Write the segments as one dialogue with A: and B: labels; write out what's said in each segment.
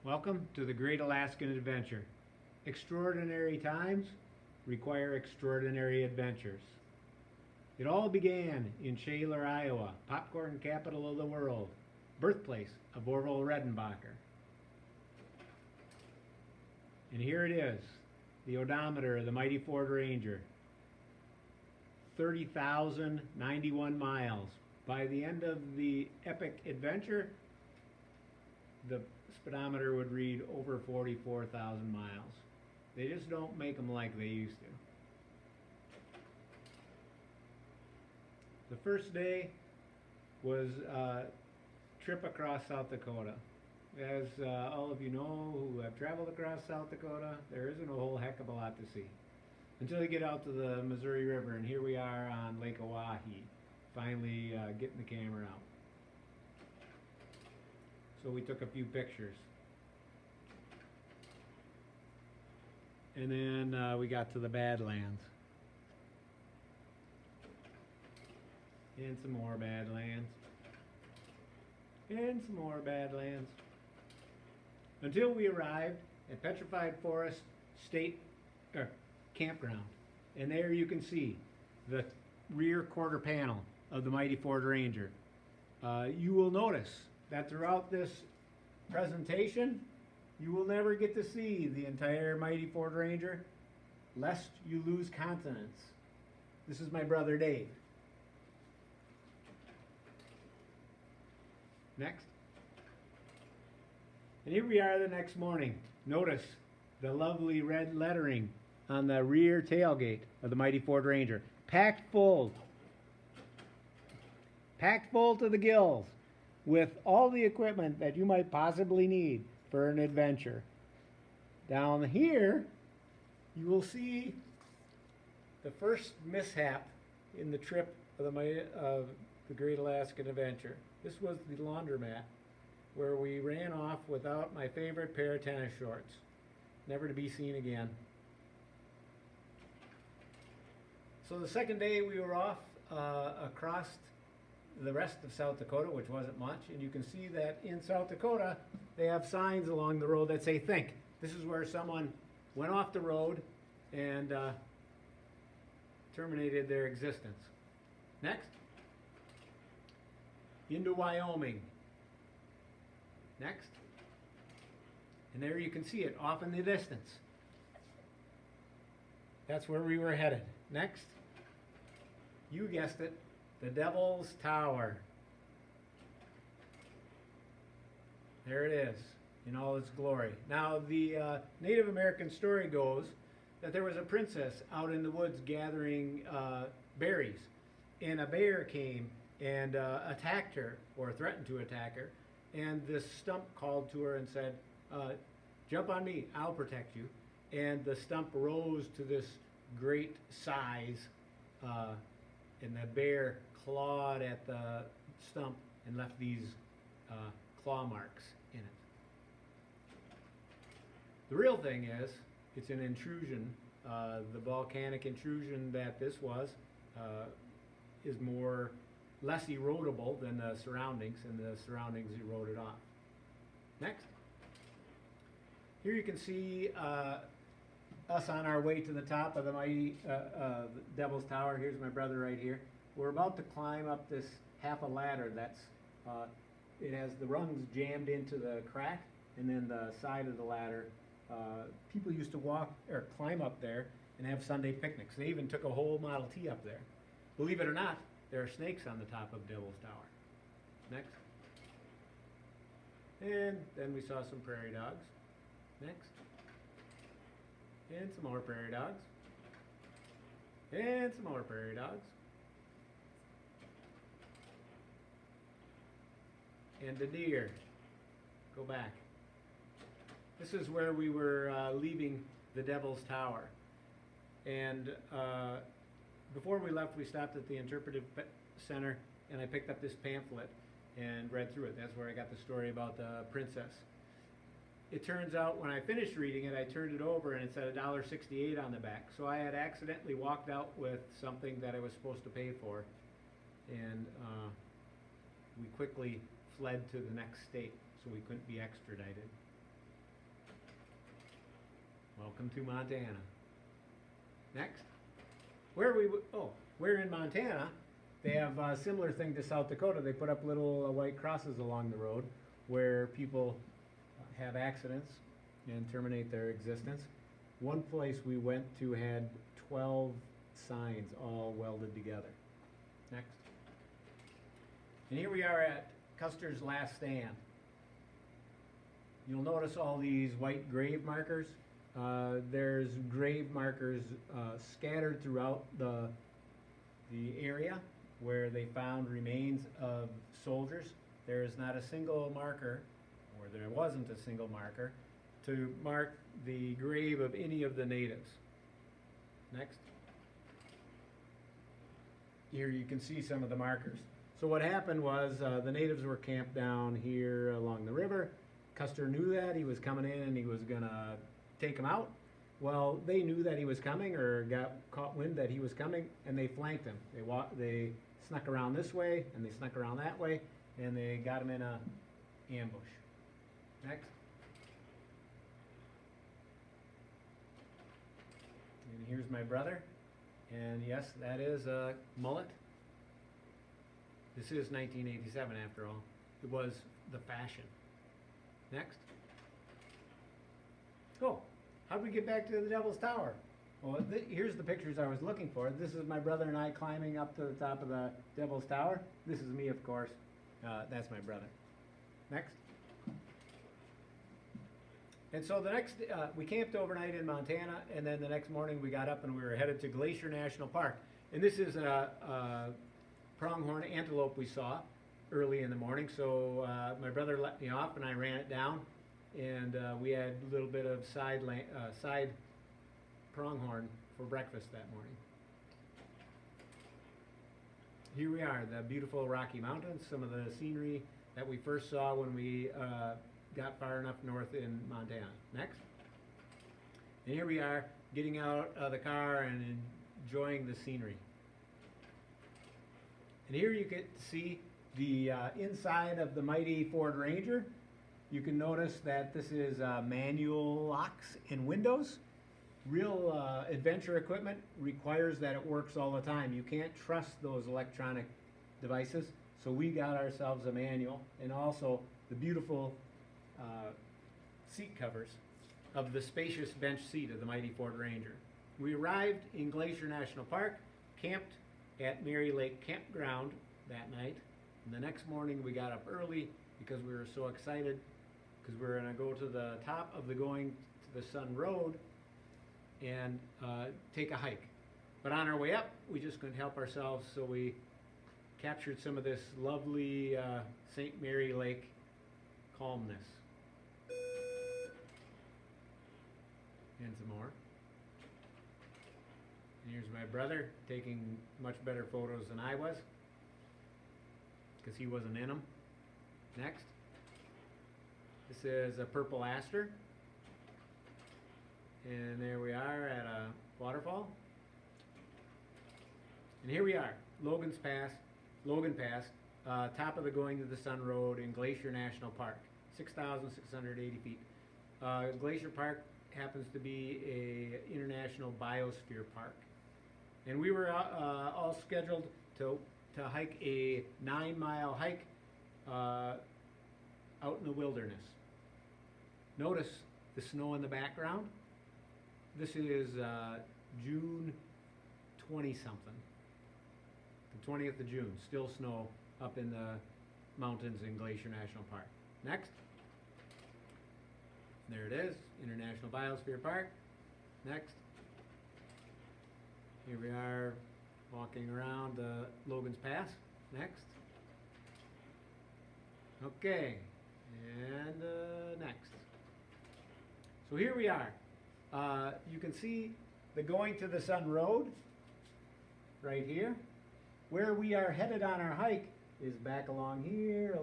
A: Welcome to the Great Alaskan Adventure. Extraordinary times require extraordinary adventures. It all began in Shaler, Iowa, popcorn capital of the world, birthplace of Orville Redenbacher. And here it is, the odometer of the mighty Ford Ranger. 30,091 miles. By the end of the epic adventure, the speedometer would read over 44,000 miles. They just don't make them like they used to. The first day was a trip across South Dakota. As all of you know who have traveled across South Dakota, there isn't a whole heck of a lot to see. Until you get out to the Missouri River, and here we are on Lake Oahe, finally getting the camera out. So we took a few pictures. And then we got to the Badlands. And some more Badlands. And some more Badlands. Until we arrived at Petrified Forest State Campground. And there you can see the rear quarter panel of the mighty Ford Ranger. You will notice that throughout this presentation, you will never get to see the entire mighty Ford Ranger, lest you lose continence. This is my brother Dave. Next. And here we are the next morning. Notice the lovely red lettering on the rear tailgate of the mighty Ford Ranger. Packed full to the gills with all the equipment that you might possibly need for an adventure. Down here, you will see the first mishap in the trip of the Great Alaskan Adventure. This was the laundromat where we ran off without my favorite pair of tennis shorts, never to be seen again. So the second day we were off across the rest of South Dakota, which wasn't much, and you can see that in South Dakota they have signs along the road that say think. This is where someone went off the road and terminated their existence. Next. Into Wyoming. Next. And there you can see it off in the distance. That's where we were headed. Next. You guessed it, the Devil's Tower. There it is, in all its glory. Now, the Native American story goes that there was a princess out in the woods gathering berries, and a bear came and attacked her, or threatened to attack her, and this stump called to her and said, jump on me, I'll protect you. And the stump rose to this great size, and the bear clawed at the stump and left these claw marks in it. The real thing is, it's an intrusion. The volcanic intrusion that this was is less erodible than the surroundings, and the surroundings eroded off. Next. Here you can see us on our way to the top of the mighty Devil's Tower. Here's my brother right here. We're about to climb up this half a ladder that's, it has the rungs jammed into the crack, and then the side of the ladder. People used to walk or climb up there and have Sunday picnics. They even took a whole Model T up there. Believe it or not, there are snakes on the top of Devil's Tower. Next. And then we saw some prairie dogs. Next. And some more prairie dogs. And some more prairie dogs. And a deer. Go back. This is where we were leaving the Devil's Tower. And before we left, we stopped at the Interpretive Center, and I picked up this pamphlet and read through it. That's where I got the story about the princess. It turns out when I finished reading it, I turned it over and it said $1.68 on the back. So I had accidentally walked out with something that I was supposed to pay for, and we quickly fled to the next state so we couldn't be extradited. Welcome to Montana. Next. We're in Montana. They have a similar thing to South Dakota. They put up little white crosses along the road where people have accidents and terminate their existence. One place we went to had 12 signs all welded together. Next. And here we are at Custer's Last Stand. You'll notice all these white grave markers. There's grave markers scattered throughout the area where they found remains of soldiers. There is not a single marker, or there wasn't a single marker, to mark the grave of any of the natives. Next. Here you can see some of the markers. So what happened was the natives were camped down here along the river. Custer knew that. He was coming in and he was going to take them out. Well, they knew that he was coming, or got caught wind that he was coming, and they flanked him. They snuck around this way, and they snuck around that way, and they got him in a ambush. Next. And here's my brother. And yes, that is a mullet. This is 1987 after all. It was the fashion. Next. Oh, how'd we get back to the Devil's Tower? Well, here's the pictures I was looking for. This is my brother and I climbing up to the top of the Devil's Tower. This is me, of course. That's my brother. Next. And so we camped overnight in Montana, and then the next morning we got up and we were headed to Glacier National Park. And this is a pronghorn antelope we saw early in the morning. So my brother let me off and I ran it down, and we had a little bit of side pronghorn for breakfast that morning. Here we are, the beautiful Rocky Mountains, some of the scenery that we first saw when we got far enough north in Montana. Next. And here we are getting out of the car and enjoying the scenery. And here you get to see the inside of the mighty Ford Ranger. You can notice that this is manual locks and windows. Real adventure equipment requires that it works all the time. You can't trust those electronic devices, so we got ourselves a manual, and also the beautiful seat covers of the spacious bench seat of the mighty Ford Ranger. We arrived in Glacier National Park, camped at Mary Lake Campground that night, and the next morning we got up early because we were so excited, because we were going to go to the top of the Going to the Sun Road and take a hike. But on our way up, we just couldn't help ourselves, so we captured some of this lovely St. Mary Lake calmness. And some more. And here's my brother taking much better photos than I was, because he wasn't in them. Next. This is a purple aster. And there we are at a waterfall. And here we are, Logan Pass, top of the Going to the Sun Road in Glacier National Park, 6,680 feet. Glacier Park happens to be a international biosphere park. And we were all scheduled to hike a 9-mile hike out in the wilderness. Notice the snow in the background. This is June 20-something. The 20th of June, still snow up in the mountains in Glacier National Park. Next. There it is, International Biosphere Park. Next. Here we are walking around Logan's Pass. Next. Okay, and next. So here we are. You can see the Going to the Sun Road right here. Where we are headed on our hike is back along here,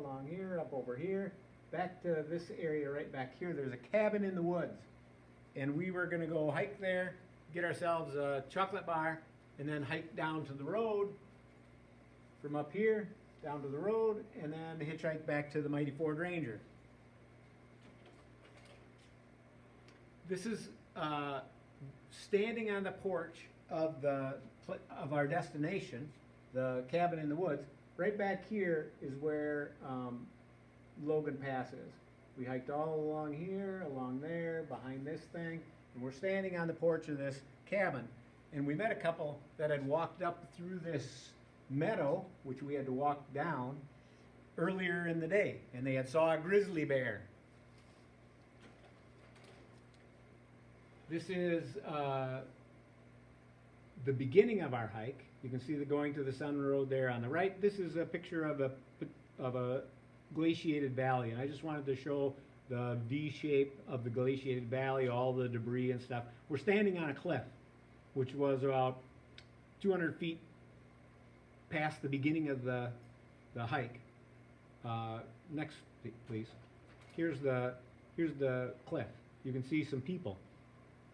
A: up over here, back to this area right back here. There's a cabin in the woods. And we were going to go hike there, get ourselves a chocolate bar, and then hike down to the road from up here, down to the road, and then hitchhike back to the mighty Ford Ranger. This is uh, standing on the porch of our destination, the cabin in the woods. Right back here is where Logan Pass is. We hiked all along here, along there, behind this thing, and we're standing on the porch of this cabin. And we met a couple that had walked up through this meadow, which we had to walk down, earlier in the day, and they had saw a grizzly bear. This is the beginning of our hike. You can see the Going to the Sun Road there on the right. This is a picture of a glaciated valley, and I just wanted to show the V shape of the glaciated valley, all the debris and stuff. We're standing on a cliff, which was about 200 feet past the beginning of the hike. Next, please. Here's the cliff. You can see some people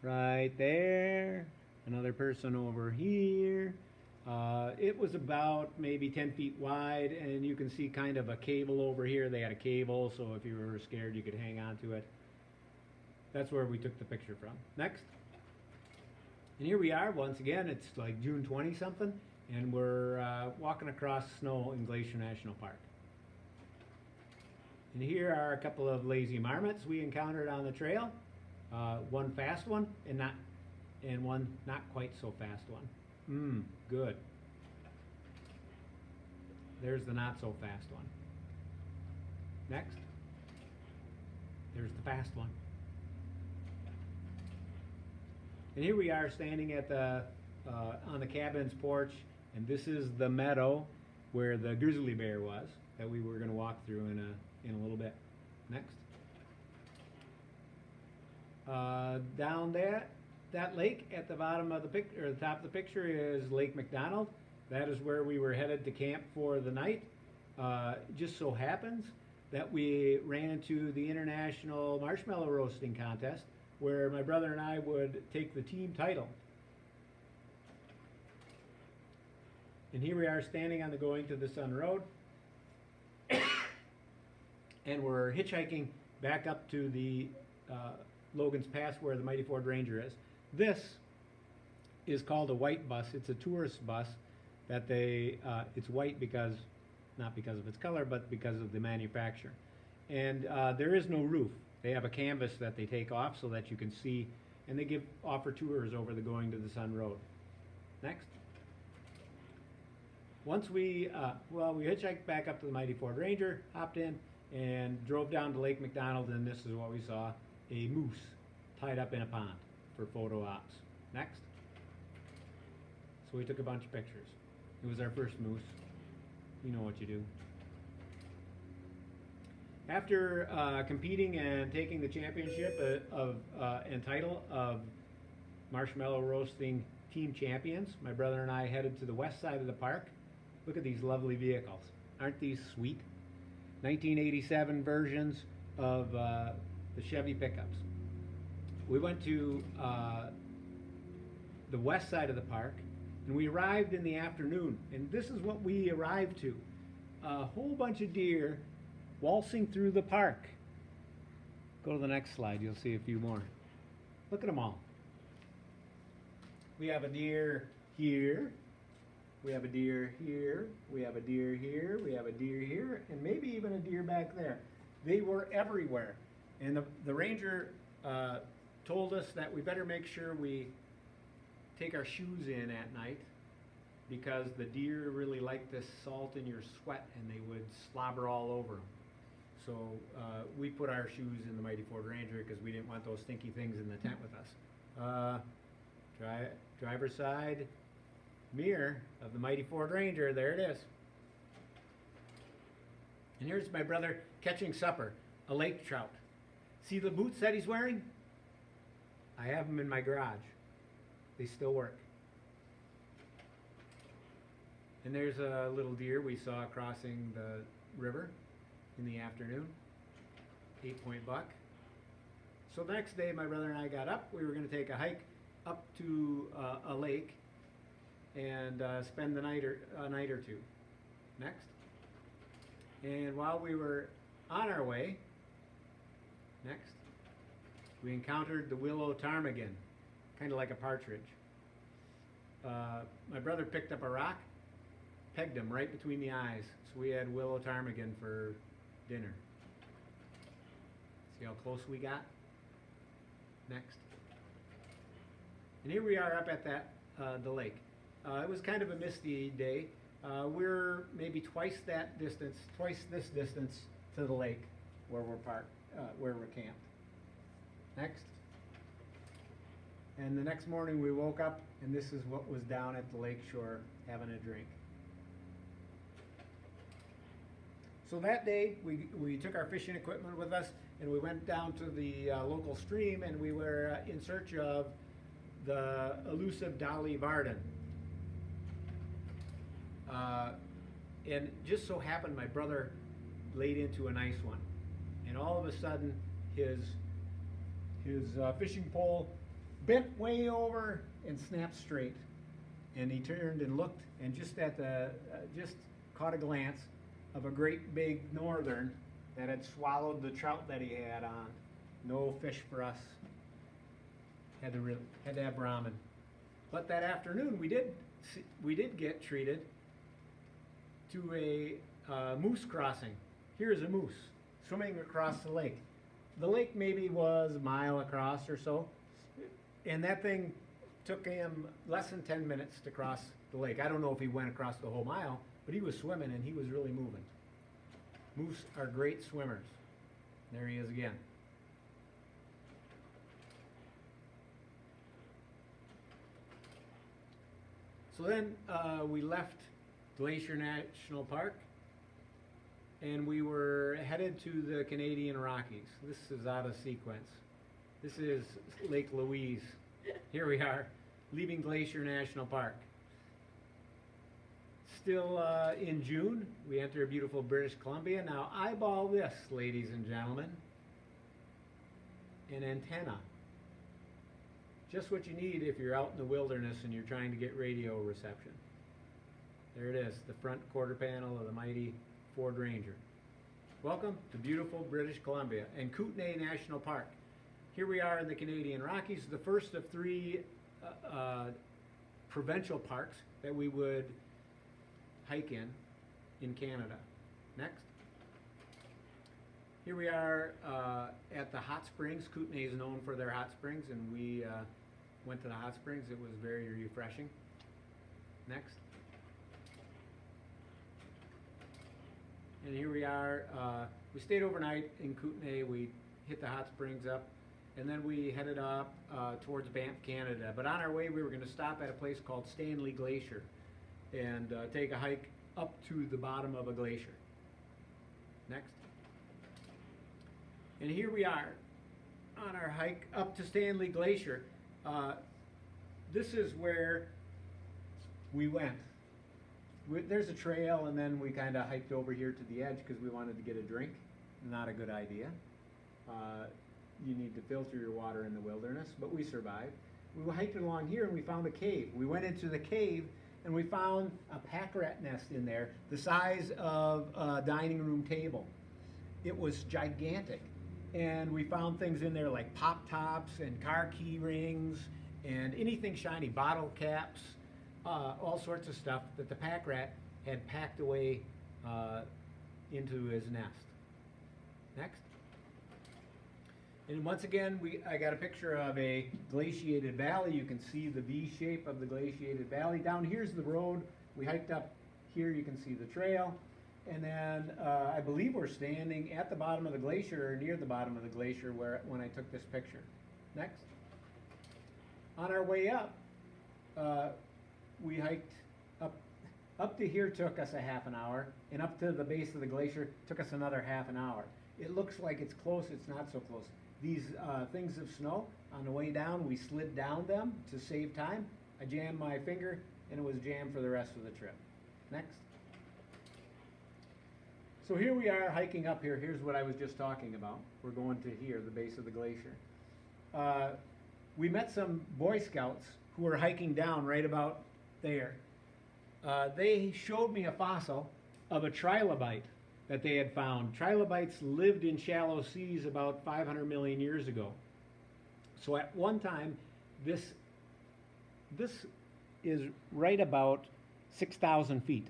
A: right there. Another person over here. It was about maybe 10 feet wide, and you can see kind of a cable over here. They had a cable, so if you were scared, you could hang on to it. That's where we took the picture from. Next. And here we are, once again, it's like June 20-something, and we're walking across snow in Glacier National Park. And here are a couple of lazy marmots we encountered on the trail. One fast one, and one not quite so fast one. Good. There's the not so fast one. Next. There's the fast one. And here we are standing at on the cabin's porch, and this is the meadow where the grizzly bear was that we were going to walk through in a little bit. Next. Down that lake at the bottom of the picture, or the top of the picture, is Lake McDonald. That is where we were headed to camp for the night. Just so happens that we ran into the International Marshmallow Roasting Contest, where my brother and I would take the team title. And here we are standing on the Going to the Sun Road. And we're hitchhiking back up to the Logan's Pass where the Mighty Ford Ranger is. This is called a white bus. It's a tourist bus that it's white not because of its color, but because of the manufacturer. And there is no roof. They have a canvas that they take off so that you can see, and they offer tours over the Going to the Sun Road. Next. Once we hitchhiked back up to the Mighty Ford Ranger, hopped in, and drove down to Lake McDonald, and this is what we saw: a moose tied up in a pond for photo ops. Next. So we took a bunch of pictures. It was our first moose. You know what you do. After competing and taking the championship and title of Marshmallow Roasting Team Champions, my brother and I headed to the west side of the park. Look at these lovely vehicles. Aren't these sweet? 1987 versions of the Chevy pickups. We went to the west side of the park, and we arrived in the afternoon, and this is what we arrived to. A whole bunch of deer waltzing through the park. Go to the next slide, you'll see a few more. Look at them all. We have a deer here. We have a deer here, we have a deer here, we have a deer here, and maybe even a deer back there. They were everywhere. And the ranger told us that we better make sure we take our shoes in at night, because the deer really like this salt in your sweat, and they would slobber all over them. So we put our shoes in the Mighty Ford Ranger because we didn't want those stinky things in the tent with us. Driver's side mirror of the Mighty Ford Ranger, there it is. And here's my brother catching supper, a lake trout. See the boots that he's wearing? I have them in my garage. They still work. And there's a little deer we saw crossing the river in the afternoon, 8-point buck. So the next day my brother and I got up. We were going to take a hike up to a lake and spend a night or two. Next. And while we were on our way, next, we encountered the willow ptarmigan, kind of like a partridge. My brother picked up a rock, pegged him right between the eyes, so we had willow ptarmigan for dinner. See how close we got? Next. And here we are up at the lake. It was kind of a misty day. We're maybe twice this distance to the lake where we're parked, where we're camped. Next. And the next morning we woke up and this is what was down at the lake shore having a drink. So that day we took our fishing equipment with us and we went down to the local stream and we were in search of the elusive Dolly Varden. And just so happened my brother laid into a nice one. And all of a sudden his fishing pole bent way over and snapped straight. And he turned and looked and just caught a glance of a great big northern that had swallowed the trout that he had on. No fish for us. Had to have ramen. But that afternoon we did get treated to a moose crossing. Here's a moose swimming across the lake. The lake maybe was a mile across or so, and that thing took him less than 10 minutes to cross the lake. I don't know if he went across the whole mile, but he was swimming and he was really moving. Moose are great swimmers. There he is again. So then we left Glacier National Park and we were headed to the Canadian Rockies. This is out of sequence. This is Lake Louise. Here we are, leaving Glacier National Park. Still in June, we enter beautiful British Columbia. Now eyeball this, ladies and gentlemen. An antenna. Just what you need if you're out in the wilderness and you're trying to get radio reception. There it is, the front quarter panel of the mighty Ford Ranger. Welcome to beautiful British Columbia and Kootenay National Park. Here we are in the Canadian Rockies, the first of three provincial parks that we would hike in Canada. Next. Here we are at the hot springs. Kootenay is known for their hot springs, and we went to the hot springs. It was very refreshing. Next. And here we are. We stayed overnight in Kootenay. We hit the hot springs up, and then we headed up towards Banff, Canada. But on our way, we were going to stop at a place called Stanley Glacier and take a hike up to the bottom of a glacier. Next. And here we are on our hike up to Stanley Glacier. This is where we went. There's a trail, and then we kind of hiked over here to the edge because we wanted to get a drink. Not a good idea. You need to filter your water in the wilderness, but we survived. We hiked along here and we found a cave. We went into the cave and we found a pack rat nest in there the size of a dining room table. It was gigantic. And we found things in there like pop tops and car key rings and anything shiny, bottle caps, all sorts of stuff that the pack rat had packed away into his nest. Next. And once again, I got a picture of a glaciated valley. You can see the V shape of the glaciated valley. Down here's the road. We hiked up here. You can see the trail. And then I believe we're standing at the bottom of the glacier or near the bottom of the glacier when I took this picture. Next. On our way up, we hiked up to here took us a half an hour, and up to the base of the glacier took us another half an hour. It looks like it's close, it's not so close. These things of snow, on the way down, we slid down them to save time. I jammed my finger, and it was jammed for the rest of the trip. Next. So here we are hiking up here. Here's what I was just talking about. We're going to here, the base of the glacier. We met some Boy Scouts who were hiking down right about there. They showed me a fossil of a trilobite that they had found. Trilobites lived in shallow seas about 500 million years ago. So at one time, this is right about 6,000 feet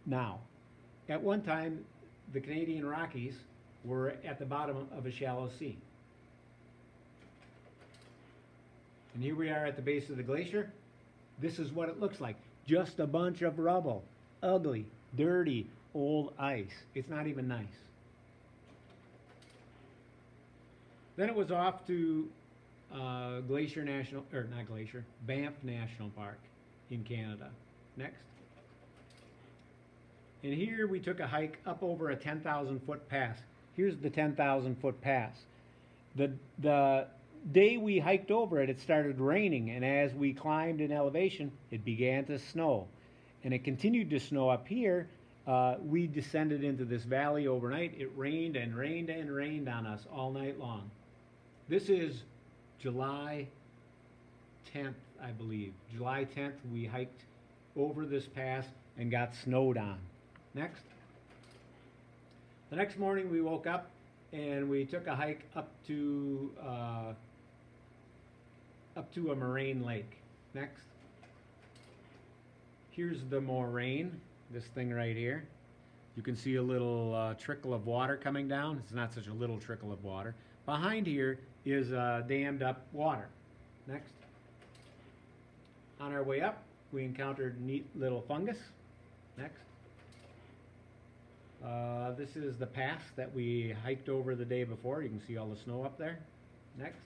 A: now. At one time, the Canadian Rockies were at the bottom of a shallow sea. And here we are at the base of the glacier. This is what it looks like. Just a bunch of rubble. Ugly, dirty, old ice. It's not even nice. Then it was off to Glacier National, or not Glacier, Banff National Park in Canada. Next. And here we took a hike up over a 10,000 foot pass. Here's the 10,000 foot pass. The day we hiked over it, it started raining, and as we climbed in elevation, it began to snow. And it continued to snow up here. We descended into this valley overnight. It rained and rained and rained on us all night long. This is July 10th, I believe. July 10th, we hiked over this pass and got snowed on. Next. The next morning we woke up and we took a hike up to a moraine lake. Next. Here's the moraine, this thing right here. You can see a little trickle of water coming down. It's not such a little trickle of water. Behind here is dammed up water. Next. On our way up, we encountered neat little fungus. Next. This is the pass that we hiked over the day before. You can see all the snow up there. Next.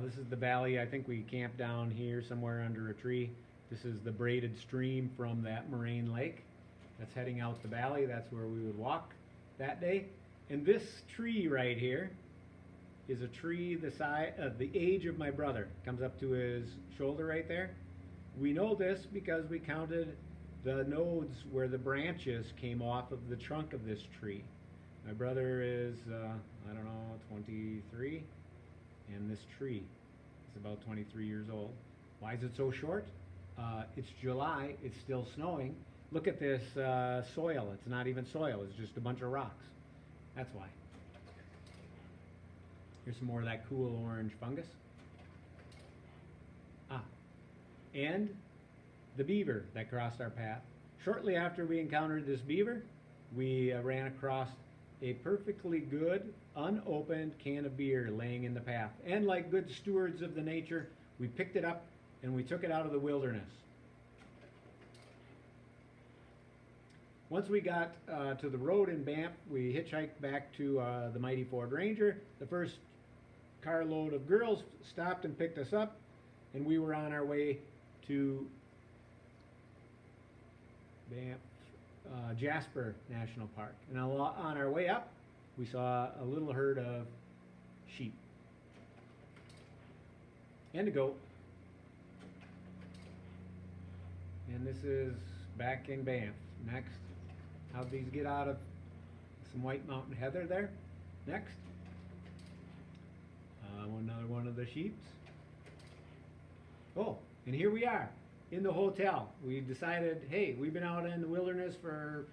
A: This is the valley. I think we camped down here somewhere under a tree. This is the braided stream from that moraine lake that's heading out the valley. That's where we would walk that day. And this tree right here is a tree the size of the age of my brother. Comes up to his shoulder right there. We know this because we counted the nodes where the branches came off of the trunk of this tree. My brother is, I don't know, 23, and this tree is about 23 years old. Why is it so short? It's July, it's still snowing. Look at this soil. It's not even soil, it's just a bunch of rocks. That's why. Here's some more of that cool orange fungus. And the beaver that crossed our path. Shortly after we encountered this beaver, we ran across a perfectly good, unopened can of beer laying in the path. And like good stewards of the nature, we picked it up and we took it out of the wilderness. Once we got to the road in Banff, we hitchhiked back to the mighty Ford Ranger. The first carload of girls stopped and picked us up, and we were on our way to Banff, Jasper National Park. And on our way up, we saw a little herd of sheep and a goat. And this is back in Banff. Next. How'd these get out of some white mountain heather there? Next. Another one of the sheeps. Oh, and here we are in the hotel. We decided, hey, we've been out in the wilderness for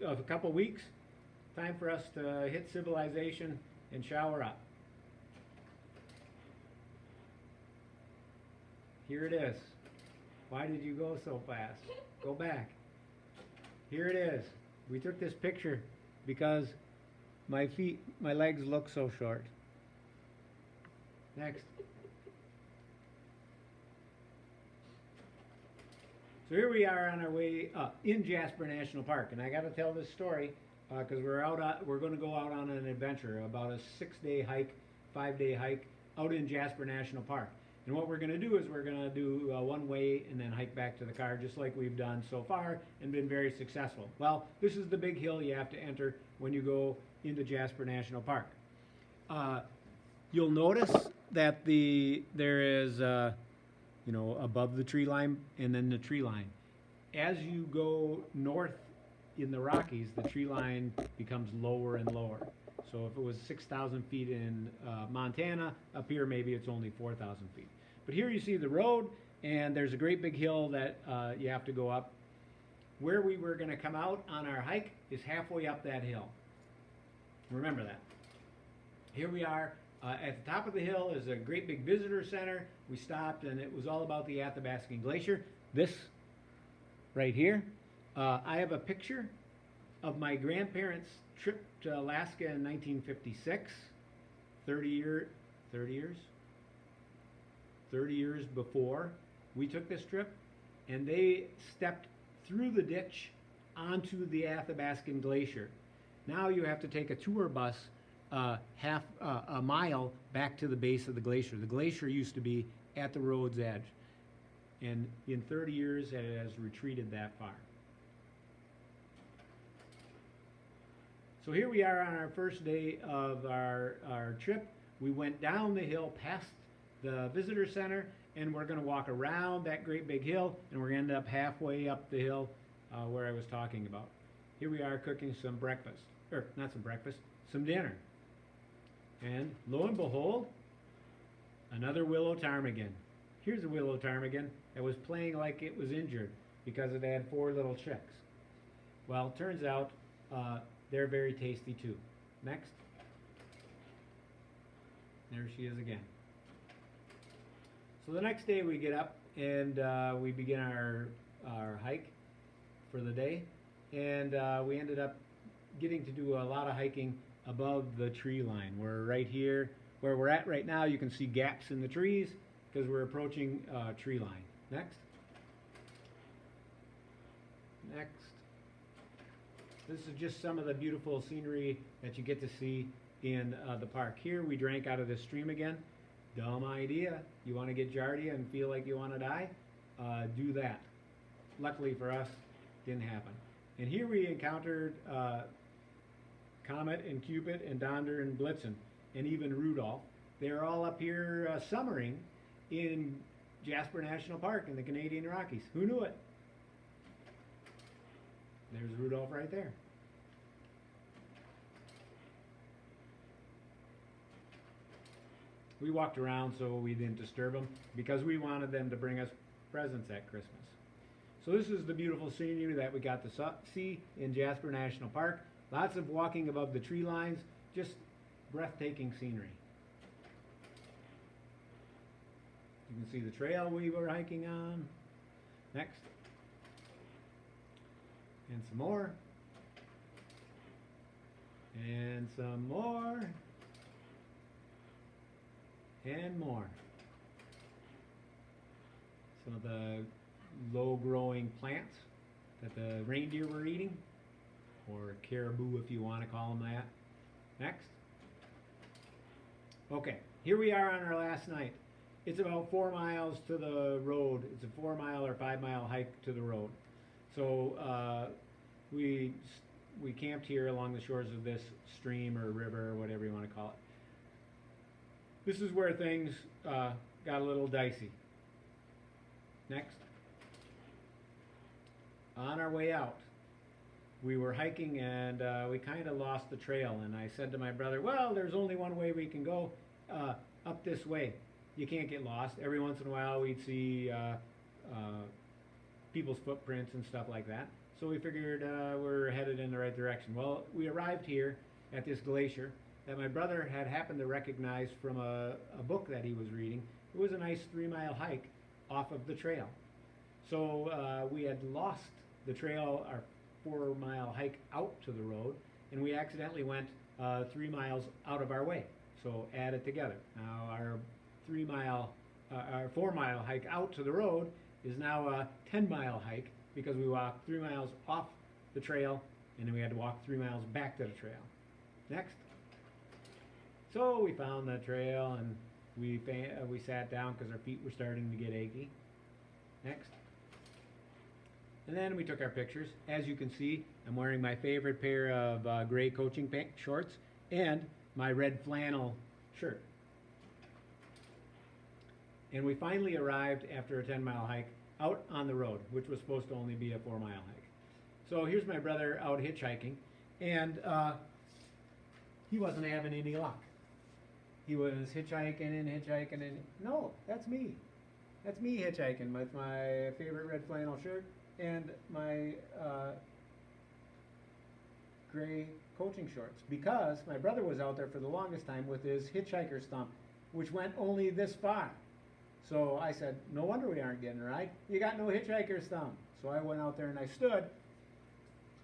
A: a couple weeks. Time for us to hit civilization and shower up. Here it is. Why did you go so fast? Go back. Here it is. We took this picture because my legs look so short. Next. So here we are on our way in Jasper National Park, and I got to tell this story because we're going to go out on an adventure, about a 6-day hike, 5-day hike out in Jasper National Park. And what we're going to do is we're going to do one way and then hike back to the car, just like we've done so far and been very successful. Well, this is the big hill you have to enter when you go into Jasper National Park. You'll notice that there is above the tree line and then the tree line. As you go north in the Rockies, the tree line becomes lower and lower. So if it was 6,000 feet in Montana, up here maybe it's only 4,000 feet. But here you see the road, and there's a great big hill that you have to go up. Where we were going to come out on our hike is halfway up that hill. Remember that. Here we are At the top of the hill is a great big visitor center. We stopped and it was all about the Athabascan Glacier. This right here, I have a picture of my grandparents' trip to Alaska in 1956, 30 years? 30 years before we took this trip, and they stepped through the ditch onto the Athabascan Glacier. Now you have to take a tour bus half a mile back to the base of the glacier. The glacier used to be at the road's edge, and in 30 years it has retreated that far. So here we are on our first day of our trip. We went down the hill past the visitor center, and we're going to walk around that great big hill, and we're going to end up halfway up the hill where I was talking about. Here we are cooking some breakfast, or not some breakfast, some dinner. And lo and behold, another willow ptarmigan. Here's a willow ptarmigan that was playing like it was injured because it had 4 little chicks. Well, it turns out they're very tasty too. Next. There she is again. So the next day we get up and we begin our hike for the day. And we ended up getting to do a lot of hiking above the tree line. We're right here, where we're at right now, you can see gaps in the trees because we're approaching tree line. Next. Next. This is just some of the beautiful scenery that you get to see in the park. Here we drank out of this stream again. Dumb idea. You want to get giardia and feel like you want to die? Do that. Luckily for us, didn't happen. And here we encountered Comet and Cupid and Donder and Blitzen and even Rudolph. They're all up here summering in Jasper National Park in the Canadian Rockies. Who knew it? There's Rudolph right there. We walked around so we didn't disturb them because we wanted them to bring us presents at Christmas. So this is the beautiful scenery that we got to see in Jasper National Park. Lots of walking above the tree lines, just breathtaking scenery. You can see the trail we were hiking on. Next. And some more. And some more. And more. Some of the low-growing plants that the reindeer were eating, or caribou if you want to call them that. Next. Okay, here we are on our last night. It's about 4 miles to the road. It's a 4 mile or 5 mile hike to the road. So we camped here along the shores of this stream or river or whatever you want to call it. This is where things got a little dicey. Next. On our way out, we were hiking and we kind of lost the trail, and I said to my brother, well, there's only one way we can go, up this way. You can't get lost. Every once in a while we'd see people's footprints and stuff like that. So we figured we're headed in the right direction. Well, we arrived here at this glacier that my brother had happened to recognize from a book that he was reading. It was a nice 3 mile hike off of the trail. So we had lost the trail, our 4 mile hike out to the road, and we accidentally went 3 miles out of our way. So add it together. Now our 4 mile hike out to the road is now a 10 mile hike because we walked 3 miles off the trail and then we had to walk 3 miles back to the trail. Next. So we found the trail and we sat down because our feet were starting to get achy. Next. And then we took our pictures. As you can see, I'm wearing my favorite pair of gray coaching shorts and my red flannel shirt. And we finally arrived after a 10 mile hike out on the road, which was supposed to only be a 4 mile hike. So here's my brother out hitchhiking, and he wasn't having any luck. He was hitchhiking and no, that's me. That's me hitchhiking with my favorite red flannel shirt and my gray coaching shorts because my brother was out there for the longest time with his hitchhiker stump, which went only this far. So I said, no wonder we aren't getting a ride. You got no hitchhiker stump. So I went out there and I stood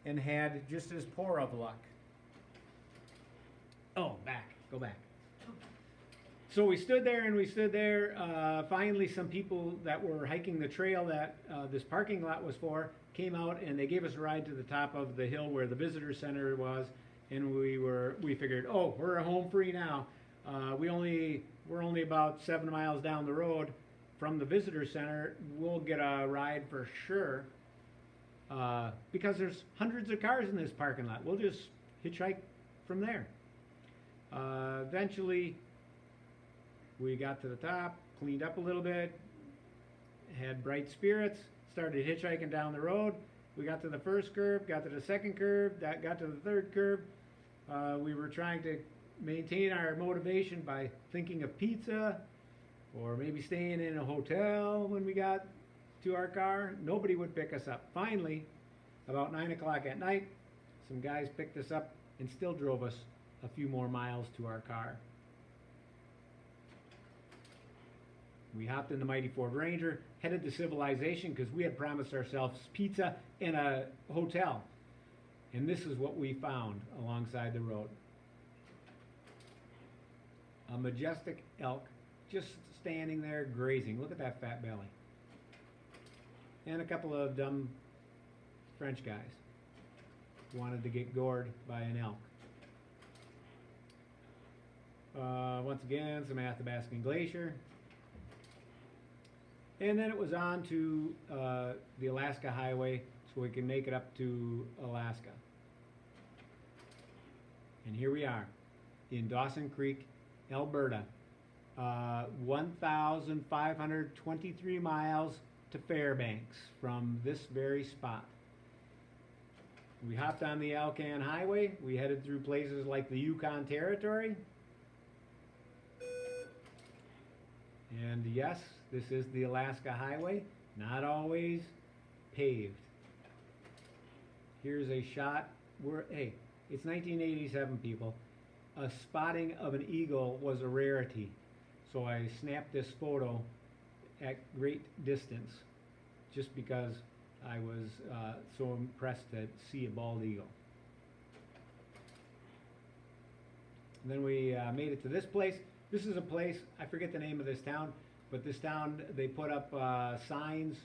A: and had just as poor of luck. Oh, go back. So we stood there and we stood there. Finally, some people that were hiking the trail that this parking lot was for came out and they gave us a ride to the top of the hill where the visitor center was. And we figured, oh, we're home free now. We're only about 7 miles down the road from the visitor center. We'll get a ride for sure because there's hundreds of cars in this parking lot. We'll just hitchhike from there. Eventually, we got to the top, cleaned up a little bit, had bright spirits, started hitchhiking down the road. We got to the first curve, got to the second curve, got to the third curve. We were trying to maintain our motivation by thinking of pizza or maybe staying in a hotel when we got to our car. Nobody would pick us up. Finally, about 9 o'clock at night, some guys picked us up and still drove us a few more miles to our car. We hopped in the mighty Ford Ranger, headed to civilization because we had promised ourselves pizza and a hotel. And this is what we found alongside the road. A majestic elk just standing there grazing. Look at that fat belly. And a couple of dumb French guys who wanted to get gored by an elk. Once again, some Athabascan Glacier. And then it was on to the Alaska Highway so we can make it up to Alaska. And here we are in Dawson Creek, Alberta. 1,523 miles to Fairbanks from this very spot. We hopped on the Alcan Highway. We headed through places like the Yukon Territory. And yes, this is the Alaska Highway, not always paved. Here's a shot where, hey, it's 1987, people. A spotting of an eagle was a rarity. So I snapped this photo at great distance just because I was so impressed to see a bald eagle. And then we made it to this place. This is a place, I forget the name of this town, but this town, they put up signs,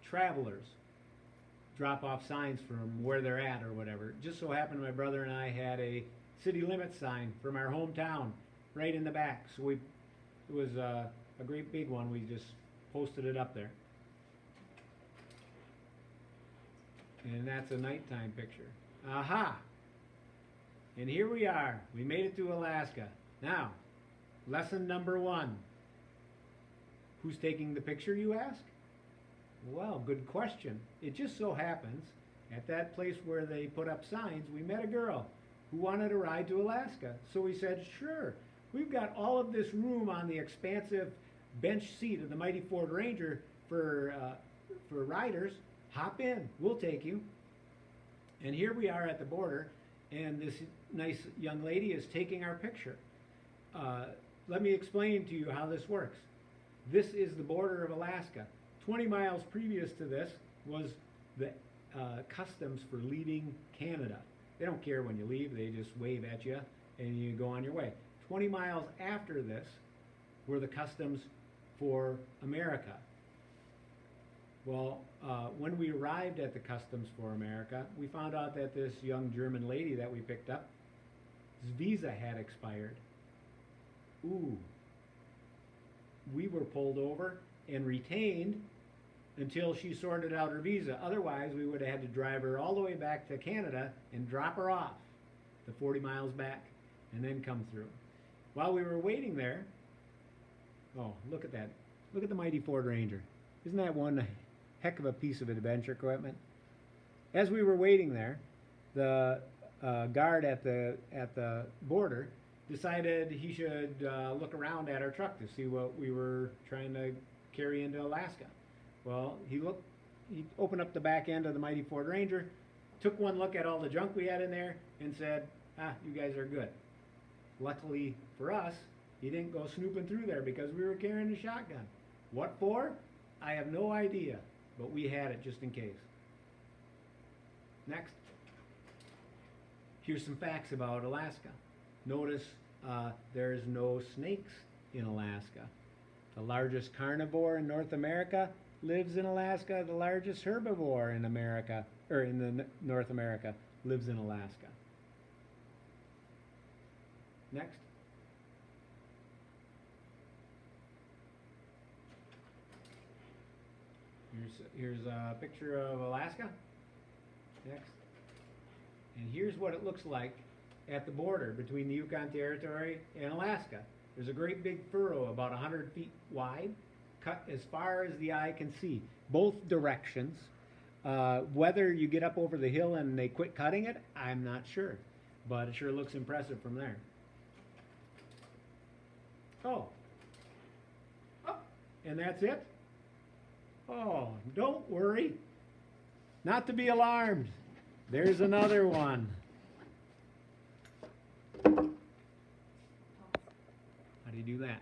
A: travelers, drop off signs from where they're at or whatever. Just so happened my brother and I had a city limits sign from our hometown right in the back. So it was a great big one. We just posted it up there. And that's a nighttime picture. Aha! And here we are. We made it to Alaska. Now, lesson number 1. Who's taking the picture, you ask? Well, good question. It just so happens, at that place where they put up signs, we met a girl who wanted a ride to Alaska. So we said, sure. We've got all of this room on the expansive bench seat of the mighty Ford Ranger for riders. Hop in. We'll take you. And here we are at the border, and this nice young lady is taking our picture. Let me explain to you how this works. This is the border of Alaska. 20 miles previous to this was the customs for leaving Canada. They don't care when you leave, they just wave at you and you go on your way. 20 miles after this were the customs for America. Well, when we arrived at the customs for America, we found out that this young German lady that we picked up, his visa had expired. Ooh. We were pulled over and retained until she sorted out her visa. Otherwise, we would have had to drive her all the way back to Canada and drop her off the 40 miles back and then come through. While we were waiting there, oh, look at that. Look at the mighty Ford Ranger. Isn't that one heck of a piece of adventure equipment? As we were waiting there, the guard at the border decided he should look around at our truck to see what we were trying to carry into Alaska. Well, he opened up the back end of the mighty Ford Ranger, took one look at all the junk we had in there, and said, you guys are good. Luckily for us, he didn't go snooping through there because we were carrying a shotgun. What for? I have no idea, but we had it just in case. Next. Here's some facts about Alaska. Notice there's no snakes in Alaska. The largest carnivore in North America lives in Alaska. The largest herbivore in America, or in the North America, lives in Alaska. Next. Here's a picture of Alaska. Next. And here's what it looks like at the border between the Yukon Territory and Alaska. There's a great big furrow about 100 feet wide, cut as far as the eye can see, both directions. Whether you get up over the hill and they quit cutting it, I'm not sure, but it sure looks impressive from there. Oh, and that's it? Oh, don't worry. Not to be alarmed. There's another one. How do you do that?